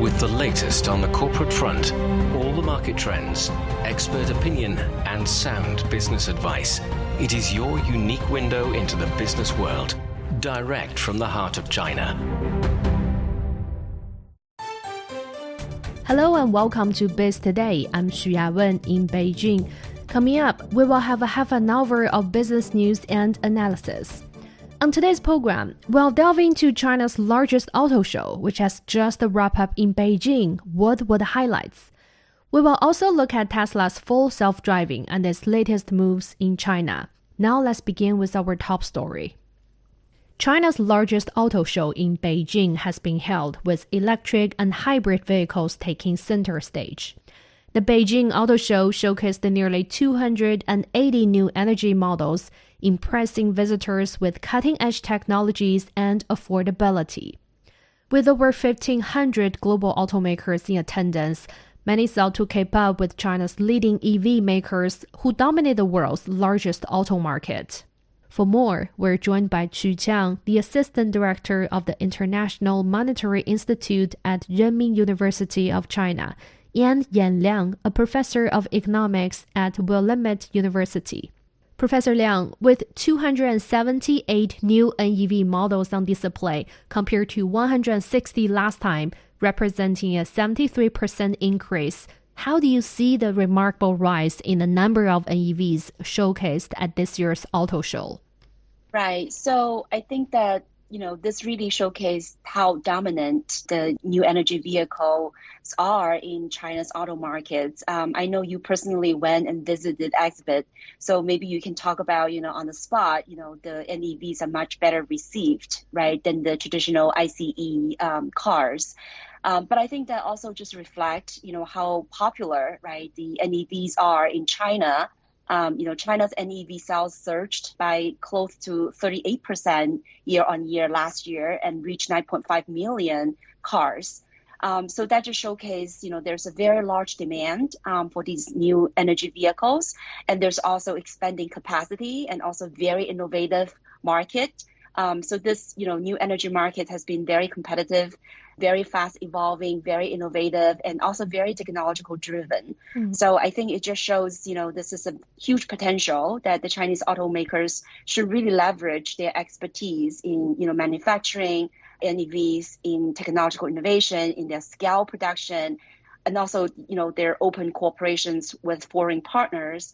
With the latest on the corporate front, all the market trends, expert opinion, and sound business advice. It is your unique window into the business world, direct from the heart of China. Hello and welcome to Biz Today. I'm Xu Yawen in Beijing. Coming up, we will have a half an hour of business news and analysis. On today's program, we'll delve into China's largest auto show, which has just wrapped up in Beijing. What were the highlights? We will also look at Tesla's full self-driving and its latest moves in China. Now let's begin with our top story. China's largest auto show in Beijing has been held, with electric and hybrid vehicles taking center stage. The Beijing Auto Show showcased nearly 280 new energy models, impressing visitors with cutting-edge technologies and affordability. With over 1,500 global automakers in attendance, many sought to keep up with China's leading EV makers who dominate the world's largest auto market. For more, we're joined by Qu Qiang, the Assistant Director of the International Monetary Institute at Renmin University of China, and Yan Liang, a professor of economics at Willamette University. Professor Liang, with 278 new NEV models on display compared to 160 last time, representing a 73% increase, how do you see the remarkable rise in the number of NEVs showcased at this year's auto show? Right. So I think that this really showcased how dominant the new energy vehicles are in China's auto markets. I know you personally went and visited exhibit, so maybe you can talk about, on the spot, the NEVs are much better received, right, than the traditional ICE cars. But I think that also just reflect, how popular, right, the NEVs are in China. China's NEV sales surged by close to 38% year on year last year and reached 9.5 million cars. So that just showcased, there's a very large demand for these new energy vehicles. And there's also expanding capacity and also very innovative market. So this, new energy market has been very competitive, very fast evolving, very innovative, and also very technological driven. So I think it just shows, this is a huge potential that the Chinese automakers should really leverage their expertise in, manufacturing NEVs, in technological innovation, in their scale production, and also, their open cooperations with foreign partners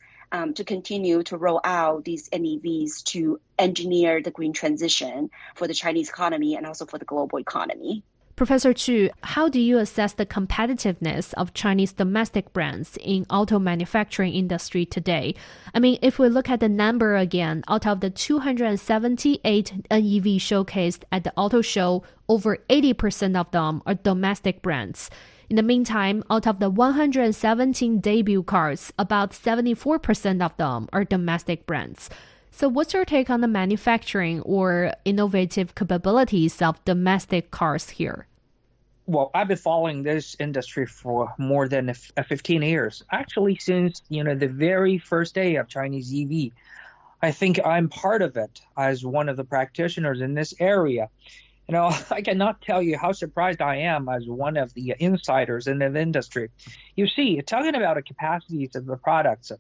to continue to roll out these NEVs to engineer the green transition for the Chinese economy and also for the global economy. Professor Qu, how do you assess the competitiveness of Chinese domestic brands in auto manufacturing industry today? I mean, if we look at the number again, out of the 278 NEV showcased at the auto show, over 80% of them are domestic brands. In the meantime, out of the 117 debut cars, about 74% of them are domestic brands. So what's your take on the manufacturing or innovative capabilities of domestic cars here? Well, I've been following this industry for more than 15 years. Actually, since, the very first day of Chinese EV, I think I'm part of it as one of the practitioners in this area. I cannot tell you how surprised I am as one of the insiders in the industry. You see, talking about the capacities of the products,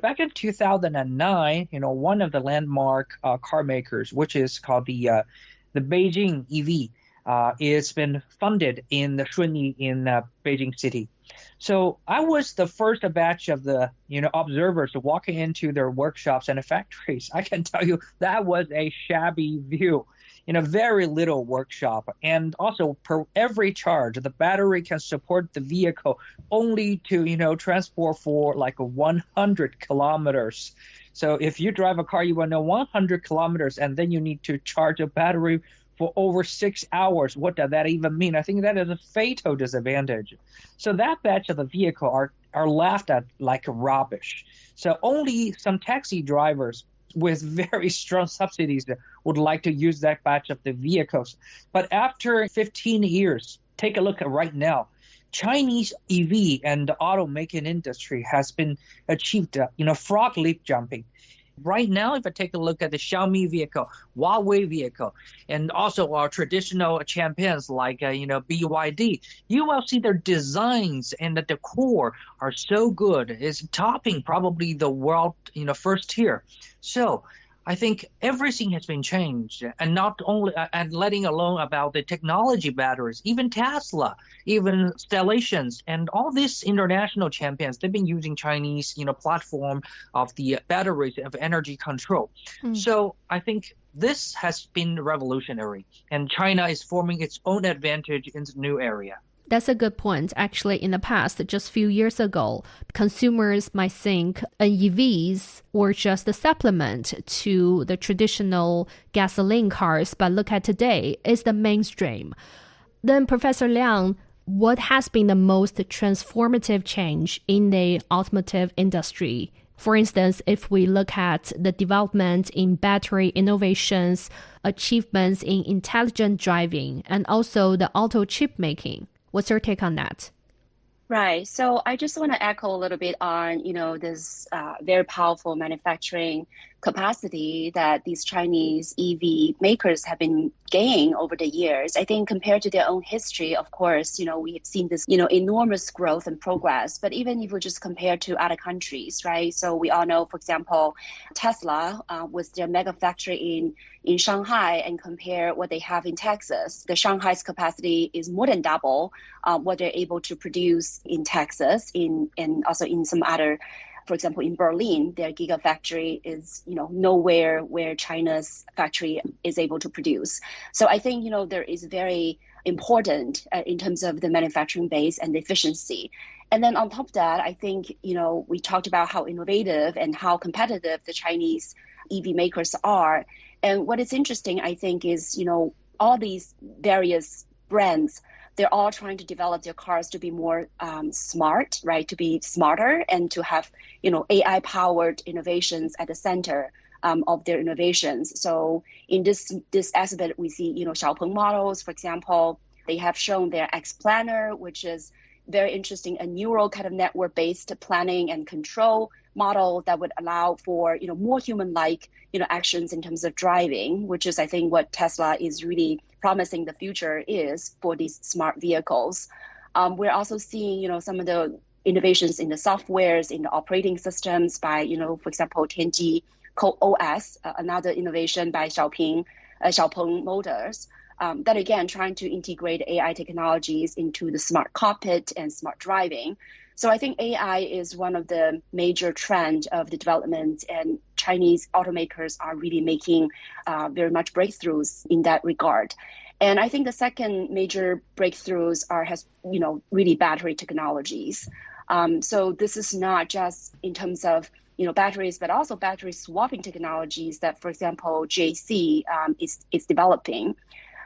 back in 2009, one of the landmark car makers, which is called the Beijing EV, it's been funded in the Shunyi in Beijing City. So I was the first batch of the observers walking into their workshops and factories. I can tell you that was a shabby view. Very little workshop. And also per every charge, the battery can support the vehicle only to, transport for like 100 kilometers. So if you drive a car, you will know 100 kilometers, and then you need to charge a battery for over 6 hours. What does that even mean? I think that is a fatal disadvantage. So that batch of the vehicle are laughed at like rubbish. So only some taxi drivers with very strong subsidies would like to use that batch of the vehicles. But after 15 years, take a look at right now, Chinese EV and the automaking industry has been achieved, frog leap jumping. Right now, if I take a look at the Xiaomi vehicle, Huawei vehicle, and also our traditional champions like, BYD, you will see their designs and the decor are so good. It's topping probably the world, first tier. So I think everything has been changed, and not only and letting alone about the technology batteries, even Tesla, even Stellations, and all these international champions, they've been using Chinese, platform of the batteries of energy control. So I think this has been revolutionary, and China is forming its own advantage in the new area. That's a good point. Actually, in the past, just a few years ago, consumers might think EVs were just a supplement to the traditional gasoline cars, but look at today, it's the mainstream. Then, Professor Liang, what has been the most transformative change in the automotive industry? For instance, if we look at the development in battery innovations, achievements in intelligent driving, and also the auto chip making. What's your take on that? Right. So I just want to echo a little bit on, this very powerful manufacturing capacity that these Chinese EV makers have been gaining over the years. I think compared to their own history, of course, we have seen this, enormous growth and progress. But even if we just compare to other countries, right? So we all know, for example, Tesla with their mega factory in Shanghai, and compare what they have in Texas. The Shanghai's capacity is more than double what they're able to produce in Texas, and also in some other. For example, in Berlin, their gigafactory is, nowhere where China's factory is able to produce. So I think, there is very important in terms of the manufacturing base and the efficiency. And then on top of that, I think, we talked about how innovative and how competitive the Chinese EV makers are. And what is interesting, I think, is, all these various brands, they're all trying to develop their cars to be more smart, right? To be smarter and to have, AI-powered innovations at the center of their innovations. So in this aspect, we see, Xiaopeng models, for example, they have shown their X Planner, which is very interesting, a neural kind of network-based planning and control model that would allow for, more human-like, actions in terms of driving, which is, I think, what Tesla is really promising the future is for these smart vehicles. We're also seeing, some of the innovations in the softwares, in the operating systems by, for example, Tianji OS, another innovation by Xiaopeng Motors. That again, trying to integrate AI technologies into the smart cockpit and smart driving. So I think AI is one of the major trends of the development, and Chinese automakers are really making very much breakthroughs in that regard. And I think the second major breakthroughs has really battery technologies. So this is not just in terms of batteries, but also battery swapping technologies that, for example, JC is developing.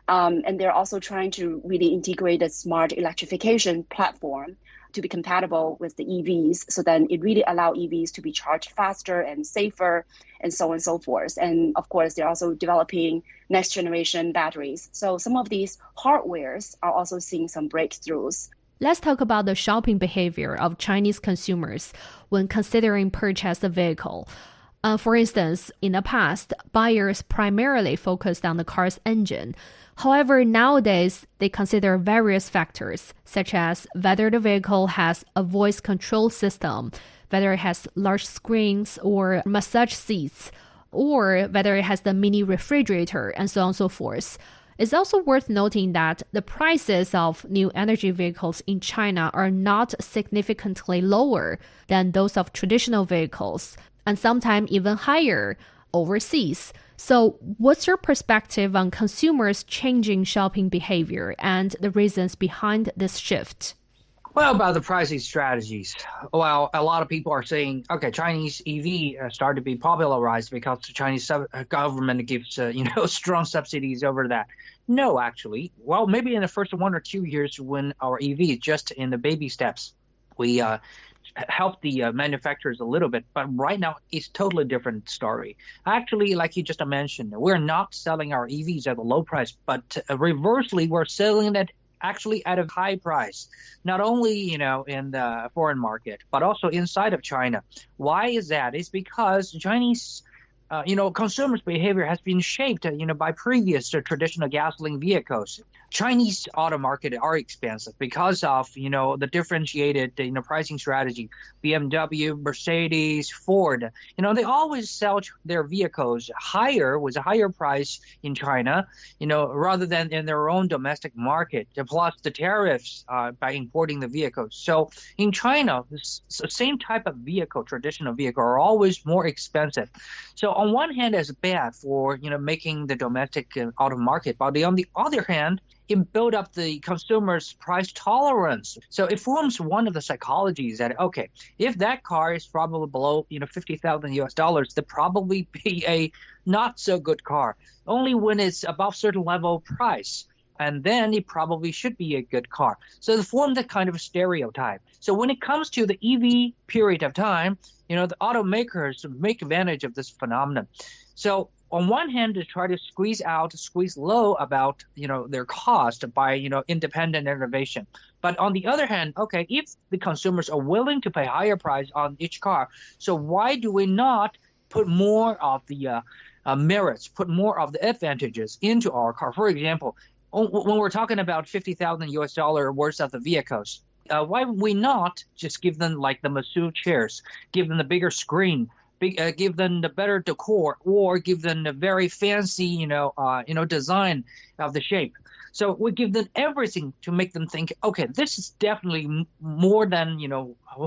And they're also trying to really integrate a smart electrification platform to be compatible with the EVs, so then it really allows EVs to be charged faster and safer, and so on and so forth. And of course, they're also developing next generation batteries. So some of these hardwares are also seeing some breakthroughs. Let's talk about the shopping behavior of Chinese consumers when considering purchase a vehicle. For instance, in the past, buyers primarily focused on the car's engine. However, nowadays, they consider various factors, such as whether the vehicle has a voice control system, whether it has large screens or massage seats, or whether it has the mini refrigerator, and so on and so forth. It's also worth noting that the prices of new energy vehicles in China are not significantly lower than those of traditional vehicles, and sometimes even higher overseas. So what's your perspective on consumers' changing shopping behavior and the reasons behind this shift? Well, about the pricing strategies. Well, a lot of people are saying, okay, Chinese EV started to be popularized because the Chinese government gives, strong subsidies over that. No, actually. Well, maybe in the first 1 or 2 years when our EV is just in the baby steps, we help the manufacturers a little bit, but right now it's totally different story. Actually, like you just mentioned, we're not selling our EVs at a low price, but reversely, we're selling it actually at a high price, not only, in the foreign market, but also inside of China. Why is that? It's because Chinese consumers' behavior has been shaped, by previous traditional gasoline vehicles. Chinese auto market are expensive because of, the differentiated, pricing strategy. BMW, Mercedes, Ford, they always sell their vehicles with a higher price in China, rather than in their own domestic market, plus the tariffs by importing the vehicles. So in China, the same type of vehicle, traditional vehicle, are always more expensive. So on one hand, it's bad for, making the domestic auto market, but on the other hand, it build up the consumer's price tolerance. So it forms one of the psychologies that, okay, if that car is probably below, $50,000, they'll probably be a not so good car. Only when it's above certain level price, and then it probably should be a good car. So they form that kind of stereotype. So when it comes to the EV period of time, the automakers make advantage of this phenomenon. So on one hand, they try to squeeze low about, their cost by, independent innovation. But on the other hand, okay, if the consumers are willing to pay higher price on each car, so why do we not put more of the merits, put more of the advantages into our car? For example, when we're talking about $50,000 worth of the vehicles, why would we not just give them like the massage chairs, give them the bigger screen, give them the better decor, or give them the very fancy, design of the shape? So we give them everything to make them think, okay, this is definitely more than,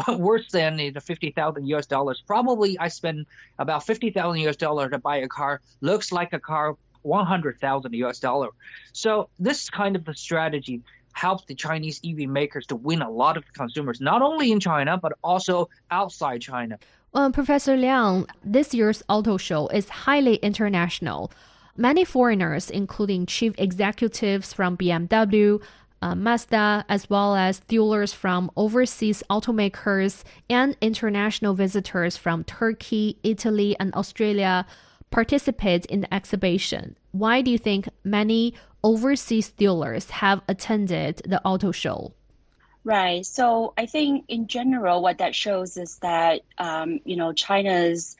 worse than the $50,000. Probably I spend about $50,000 to buy a car. Looks like a car $100,000. So this kind of a strategy helps the Chinese EV makers to win a lot of consumers, not only in China, but also outside China. Professor Liang, this year's auto show is highly international. Many foreigners, including chief executives from BMW, Mazda, as well as dealers from overseas automakers and international visitors from Turkey, Italy, and Australia, participate in the exhibition. Why do you think many overseas dealers have attended the auto show? Right. So I think in general, what that shows is that, China's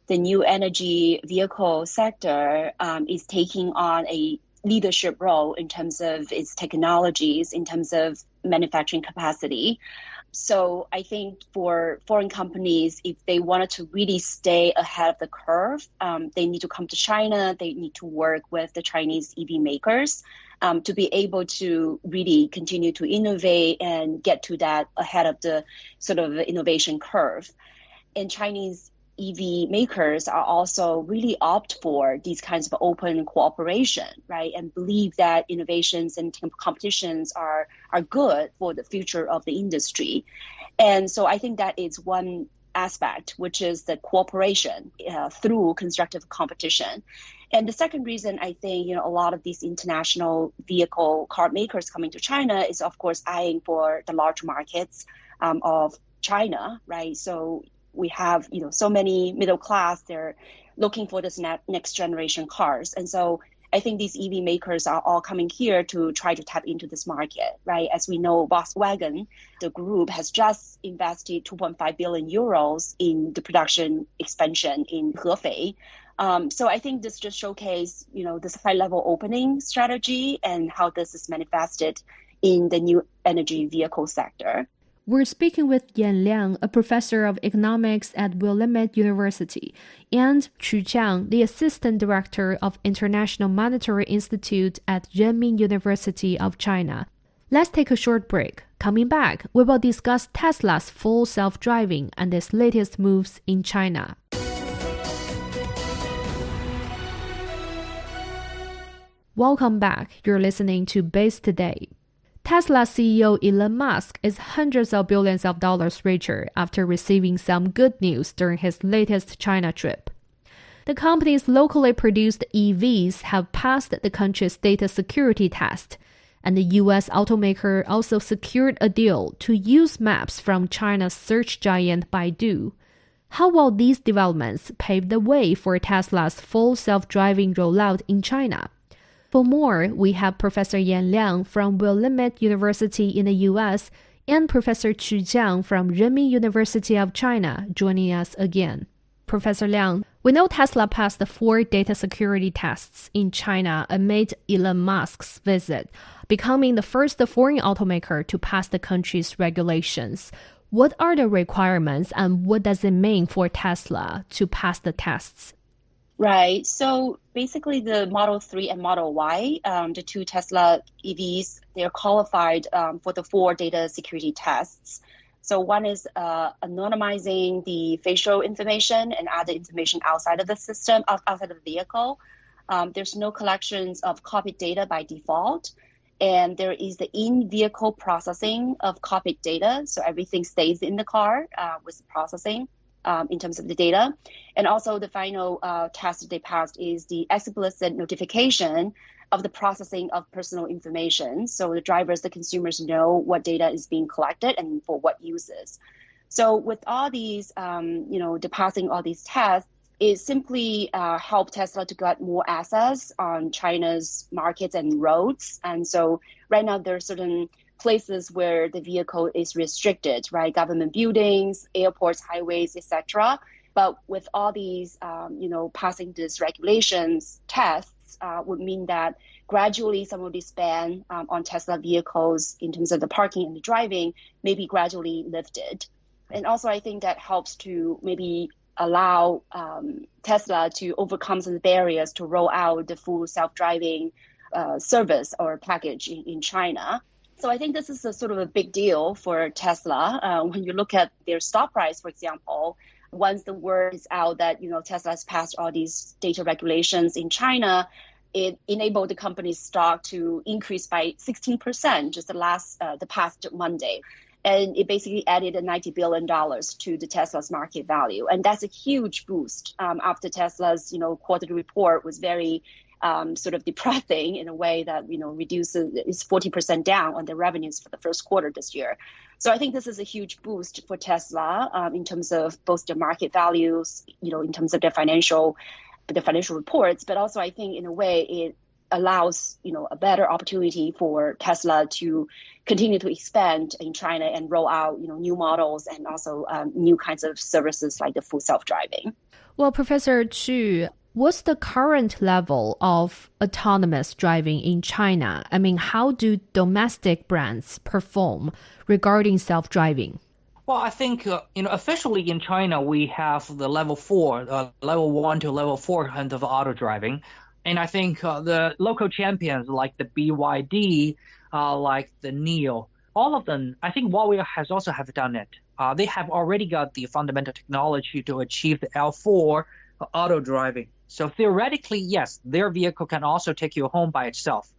the new energy vehicle sector is taking on a leadership role in terms of its technologies, in terms of manufacturing capacity. So I think for foreign companies, if they wanted to really stay ahead of the curve, they need to come to China. They need to work with the Chinese EV makers to be able to really continue to innovate and get to that ahead of the sort of innovation curve. And Chinese EV makers are also really opt for these kinds of open cooperation, right? And believe that innovations and competitions are good for the future of the industry. And so I think that is one aspect, which is the cooperation through constructive competition. And the second reason I think, a lot of these international vehicle car makers coming to China is, of course, eyeing for the large markets of China, right? So we have, so many middle class, they're looking for this next generation cars. And so I think these EV makers are all coming here to try to tap into this market, right? As we know, Volkswagen, the group, has just invested 2.5 billion euros in the production expansion in Hefei. So I think this just showcases, this high-level opening strategy and how this is manifested in the new energy vehicle sector. We're speaking with Yan Liang, a professor of economics at Willamette University, and Qu Jiang, the assistant director of International Monetary Institute at Renmin University of China. Let's take a short break. Coming back, we will discuss Tesla's full self-driving and its latest moves in China. Welcome back. You're listening to Base Today. Tesla CEO Elon Musk is hundreds of billions of dollars richer after receiving some good news during his latest China trip. The company's locally produced EVs have passed the country's data security test, and the U.S. automaker also secured a deal to use maps from China's search giant Baidu. How will these developments pave the way for Tesla's full self-driving rollout in China? For more, we have Professor Yan Liang from Willamette University in the U.S. and Professor Qu Jiang from Renmin University of China joining us again. Professor Liang, we know Tesla passed the 4 data security tests in China amid Elon Musk's visit, becoming the first foreign automaker to pass the country's regulations. What are the requirements and what does it mean for Tesla to pass the tests? Right. So basically the Model 3 and Model Y, the 2 Tesla EVs, they're qualified for the 4 data security tests. So one is anonymizing the facial information and other information outside of the system, outside of the vehicle. There's no collections of copied data by default. And there is the in-vehicle processing of copied data. So everything stays in the car with processing in terms of the data. And also the final test that they passed is the explicit notification of the processing of personal information. So the drivers, the consumers know what data is being collected and for what uses. So with all these, the passing all these tests, it simply helped Tesla to get more access on China's markets and roads. And so right now there are certain places where the vehicle is restricted, right? Government buildings, airports, highways, etc. But with all these, passing these regulations tests would mean that gradually some of this ban on Tesla vehicles in terms of the parking and the driving may be gradually lifted. And also I think that helps to maybe allow Tesla to overcome some barriers to roll out the full self-driving service or package in China. So I think this is a sort of a big deal for Tesla. When you look at their stock price, for example, once the word is out that Tesla has passed all these data regulations in China, it enabled the company's stock to increase by 16% just the past Monday. And it basically added $90 billion to the Tesla's market value. And that's a huge boost after Tesla's, quarterly report was very sort of depressing in a way that, reduces, is 40% down on the revenues for the first quarter this year. So I think this is a huge boost for Tesla in terms of both their market values, in terms of their financial reports, but also I think in a way it allows, a better opportunity for Tesla to continue to expand in China and roll out, new models and also new kinds of services like the full self-driving. Well, Professor Chu, what's the current level of autonomous driving in China? I mean, how do domestic brands perform regarding self-driving? Well, I think, officially in China, we have the level 4, level 1 to level 4 kind of auto driving. And I think the local champions like the BYD, like the NIO, all of them, I think Huawei has also have done it. They have already got the fundamental technology to achieve the L4 auto driving. So theoretically, yes, their vehicle can also take you home by itself.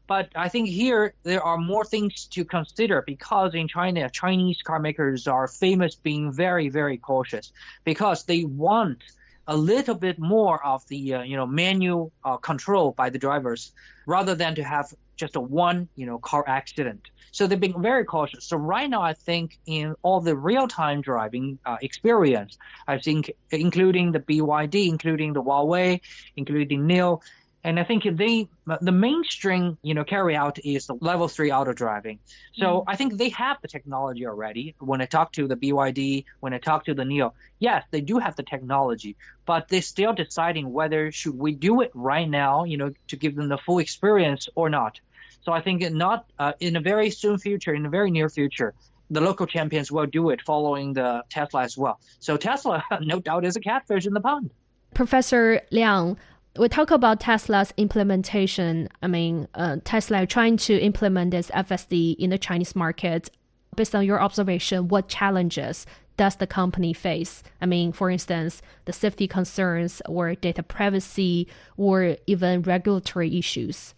But I think here there are more things to consider because in China, Chinese car makers are famous being very, very cautious because they want a little bit more of the manual control by the drivers rather than to have just a one car accident. So they've been very cautious. So right now, I think in all the real-time driving experience, I think including the BYD, including the Huawei, including NIO, and I think the mainstream, carry out is the level 3 auto driving. So I think they have the technology already. When I talk to the BYD, when I talk to the NIO, yes, they do have the technology, but they're still deciding whether should we do it right now, to give them the full experience or not. So I think not in a very soon future, in a very near future, the local champions will do it following the Tesla as well. So Tesla, no doubt, is a catfish in the pond. Professor Liang, we talk about Tesla's implementation. I mean, Tesla trying to implement this FSD in the Chinese market. Based on your observation, what challenges does the company face? I mean, for instance, the safety concerns or data privacy or even regulatory issues.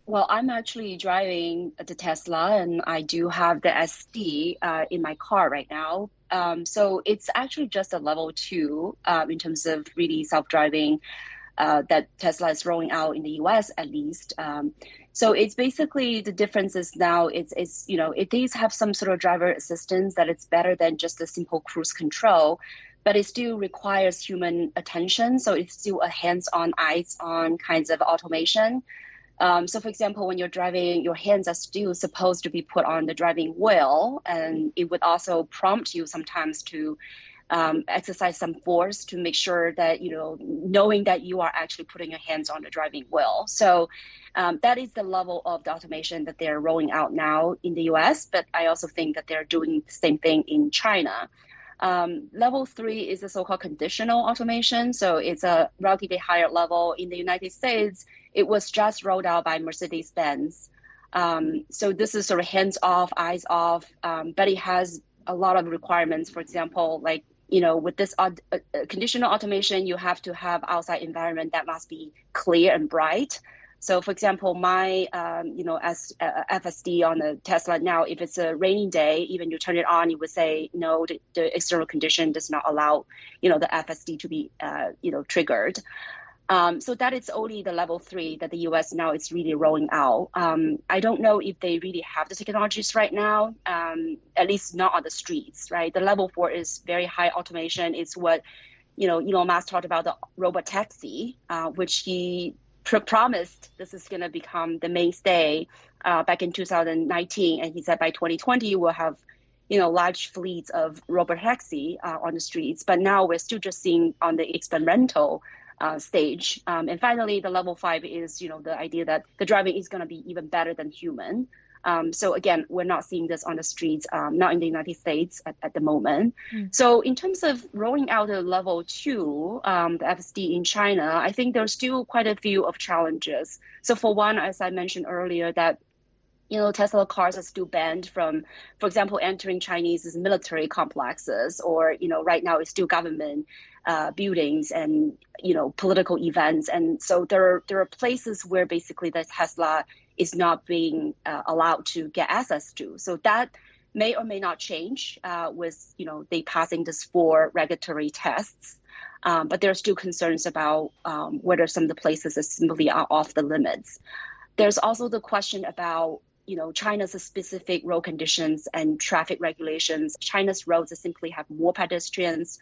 Well, I'm actually driving the Tesla and I do have the SD in my car right now. So it's actually just a level 2 in terms of really self-driving that Tesla is rolling out in the US at least. So it's basically the difference is now it does have some sort of driver assistance that it's better than just a simple cruise control, but it still requires human attention. So it's still a hands-on, eyes-on kinds of automation. So for example, when you're driving, your hands are still supposed to be put on the driving wheel, and it would also prompt you sometimes to exercise some force to make sure that, knowing that you are actually putting your hands on the driving wheel. So that is the level of the automation that they're rolling out now in the US, but I also think that they're doing the same thing in China. Level 3 is the so-called conditional automation. So it's a relatively higher level. In the United States, it was just rolled out by Mercedes-Benz. So this is sort of hands-off, eyes-off, but it has a lot of requirements. For example, like, with this conditional automation, you have to have outside environment that must be clear and bright. So, for example, my, as FSD on the Tesla now, if it's a rainy day, even you turn it on, you would say, no, the external condition does not allow, the FSD to be, triggered. So that is only the level 3 that the US now is really rolling out. I don't know if they really have the technologies right now, at least not on the streets, right? The level 4 is very high automation. It's what, Elon Musk talked about, the robot taxi, which he promised this is going to become the mainstay back in 2019. And he said by 2020, we'll have, large fleets of robot taxi on the streets. But now we're still just seeing on the experimental stage. And finally, the level 5 is, the idea that the driving is going to be even better than human. So again, we're not seeing this on the streets, not in the United States at the moment. So in terms of rolling out the level 2, the FSD in China, I think there's still quite a few of challenges. So for one, as I mentioned earlier, that Tesla cars are still banned from, for example, entering Chinese military complexes, or right now it's still government buildings and political events. And so there are places where basically the Tesla is not being allowed to get access to. So that may or may not change with they passing this 4 regulatory tests. But there are still concerns about whether some of the places are simply are off the limits. There's also the question about China's specific road conditions and traffic regulations. China's roads simply have more pedestrians,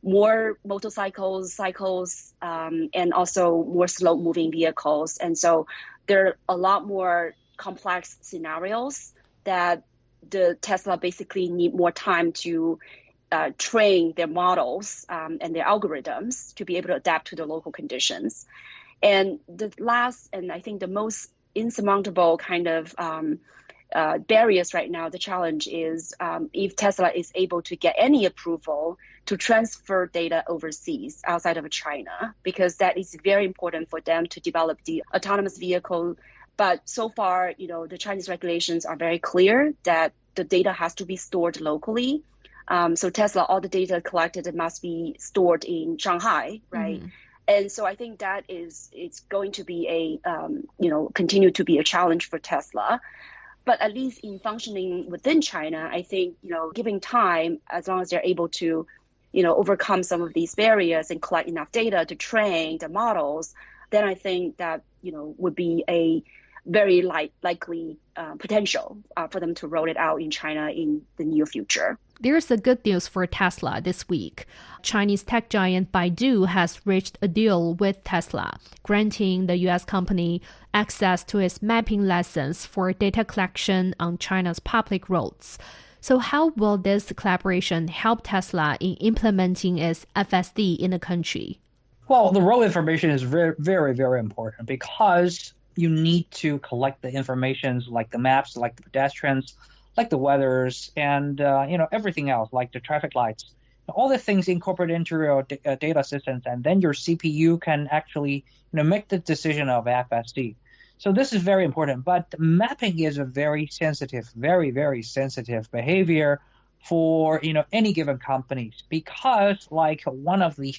more motorcycles, cycles, and also more slow-moving vehicles. And so there are a lot more complex scenarios that the Tesla basically need more time to train their models and their algorithms to be able to adapt to the local conditions. And the last, and I think the most insurmountable kind of barriers right now, the challenge is if Tesla is able to get any approval to transfer data overseas outside of China, because that is very important for them to develop the autonomous vehicle. But so far, the Chinese regulations are very clear that the data has to be stored locally. So Tesla, all the data collected must be stored in Shanghai, right? Mm-hmm. And so I think that it's going to be continue to be a challenge for Tesla. But at least in functioning within China, I think, giving time, as long as they're able to, overcome some of these barriers and collect enough data to train the models, then I think that, would be a very likely potential for them to roll it out in China in the near future. There's the good news for Tesla this week. Chinese tech giant Baidu has reached a deal with Tesla, granting the U.S. company access to its mapping license for data collection on China's public roads. So how will this collaboration help Tesla in implementing its FSD in the country? Well, the road information is very, very, very important because you need to collect the information like the maps, like the pedestrians, like the weathers, and everything else, like the traffic lights. All the things incorporated into your data systems, and then your CPU can actually make the decision of FSD. So this is very important. But mapping is a very sensitive, very, very sensitive behavior for any given companies, because like one of the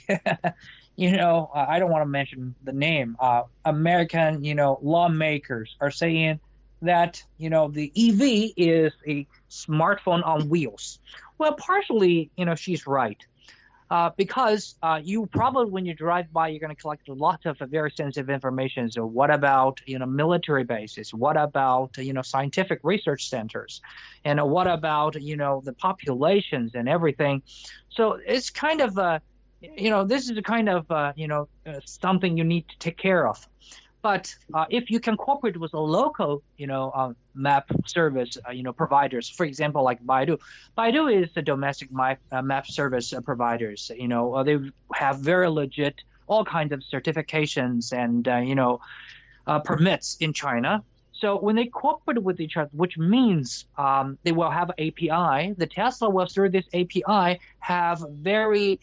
I don't want to mention the name, American lawmakers are saying that the EV is a smartphone on wheels. Well, partially she's right, because you probably, when you drive by, you're going to collect lots of very sensitive information. So what about military bases? What about scientific research centers? And what about the populations and everything? So it's kind of this is a kind of something you need to take care of. But if you can cooperate with a local, map service, providers, for example, like Baidu. Baidu is the domestic map service providers. They have very legit all kinds of certifications and, permits in China. So when they cooperate with each other, which means they will have an API, the Tesla will through this API have very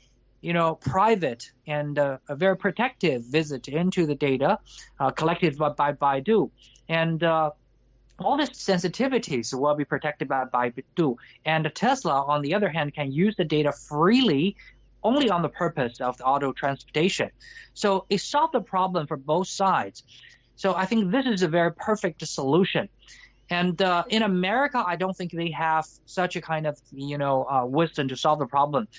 private and a very protective visit into the data collected by Baidu. And all these sensitivities will be protected by Baidu. And Tesla, on the other hand, can use the data freely only on the purpose of the auto transportation. So it solved the problem for both sides. So I think this is a very perfect solution. And in America, I don't think they have such a kind of, wisdom to solve the problem.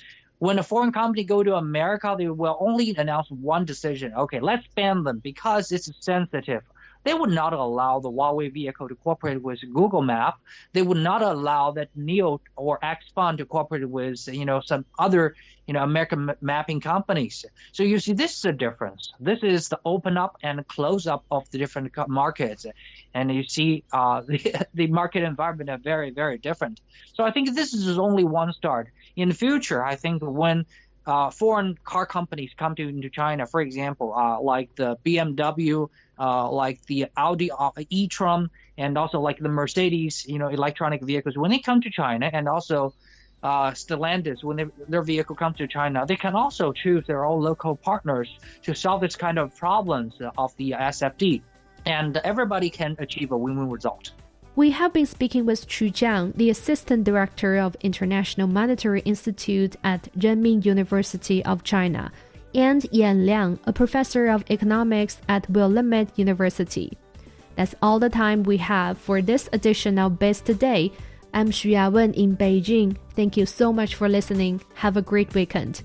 When a foreign company go to America, they will only announce one decision. Okay, let's ban them because it's sensitive. They would not allow the Huawei vehicle to cooperate with Google Map. They would not allow that Neo or Xpeng to cooperate with, some other, American mapping companies. So you see, this is a difference. This is the open up and close up of the different markets. And you see the market environment are very, very different. So I think this is only one start. In the future, I think when foreign car companies come into China, for example, like the BMW, like the Audi e-tron, and also like the Mercedes, electronic vehicles, when they come to China, and also Stellantis, when their vehicle comes to China, they can also choose their own local partners to solve this kind of problems of the SFD. And everybody can achieve a win-win result. We have been speaking with Chu Jiang, the Assistant Director of International Monetary Institute at Renmin University of China, and Yan Liang, a professor of economics at Willamette University. That's all the time we have for this edition of Biz Today. I'm Xu Yawen in Beijing. Thank you so much for listening. Have a great weekend.